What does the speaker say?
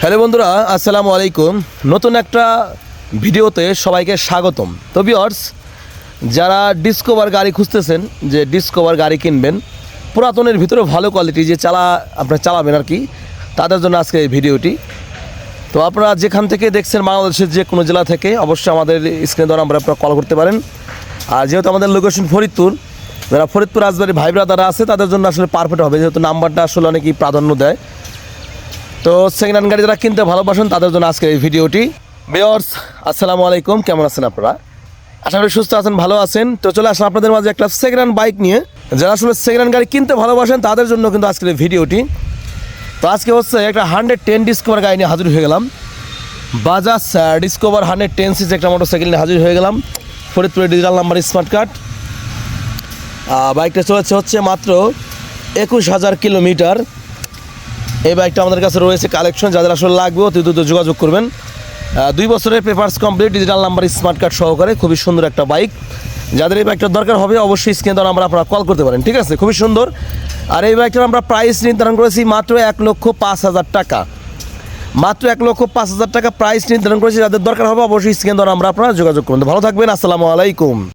Hello বন্ধুরা, আসসালামু আলাইকুম। নতুন একটা ভিডিওতে সবাইকে স্বাগতম। তো ভিউয়ার্স, যারা ডিসকভার গাড়ি খুঁজতেছেন, যে ডিসকভার গাড়ি কিনবেন পুরাতনের ভিতরে ভালো কোয়ালিটি, যে আপনারা চালাবেন আর কি, তাদের জন্য আজকে এই ভিডিওটি। তো আপনারা যেখান থেকে দেখছেন, বাংলাদেশের যে কোনো জেলা থেকে অবশ্যই আমাদের স্ক্রিনে দেওয়া নাম্বারে আপনারা কল করতে পারেন। আর যেহেতু আমাদের লোকেশন ফরিদপুর, যারা ফরিদপুর রাজবাড়ি ভাই ব্রাদাররা আছে তাদের জন্য আসলে পারফেক্ট হবে, যেহেতু নাম্বারটা আসলে অনেকেই প্রাধান্য দেয়। তো সেকেন্ড হ্যান্ড গাড়ি যারা কিনতে ভালোবাসেন তাদের জন্য আজকে এই ভিডিওটি। ভিউয়ার্স, আসসালামু আলাইকুম, কেমন আছেন আপনারা? আশা করি সুস্থ আছেন, ভালো আছেন। তো চলে আসেন আপনাদের মাঝে একটা সেকেন্ড হ্যান্ড বাইক নিয়ে। যারা আসলে সেকেন্ড হ্যান্ড গাড়ি কিনতে ভালোবাসেন তাদের জন্য কিন্তু আজকের এই ভিডিওটি। তো আজকে হচ্ছে একটা 110 ডিসকভার গাড়ি নিয়ে হাজির হয়ে গেলাম। বাজাজ ডিসকভার 110 সিসি একটা মোটরসাইকেল নিয়ে হাজির হয়ে গেলাম। ফরিদপুরের ডিজিটাল নাম্বার স্মার্ট কার্ড। বাইকটা চলেছে হচ্ছে মাত্র 21,000 কিলোমিটার। এই বাইকটা আমাদের কাছে রয়েছে কালেকশন, যাদের আসলে লাগবে অতি দ্রুত যোগাযোগ করবেন। 2 বছরের papers complete, digital number smart card সহকারে, খুবই সুন্দর একটা বাইক। যাদের এই বাইকটার দরকার হবে অবশ্যই স্ক্রিনে দেওয়া নাম্বার আপনারা কল করতে পারেন, ঠিক আছে? খুবই সুন্দর। আর এই বাইকটার আমরা প্রাইস নির্ধারণ করেছি মাত্র 1,05,000 টাকা। মাত্র 1,05,000 টাকা প্রাইস নির্ধারণ করেছি। যাদের দরকার হবে অবশ্যই স্ক্রিনে দেওয়া নাম্বার আপনারা যোগাযোগ করুন। ভালো থাকবেন, আসসালামু আলাইকুম।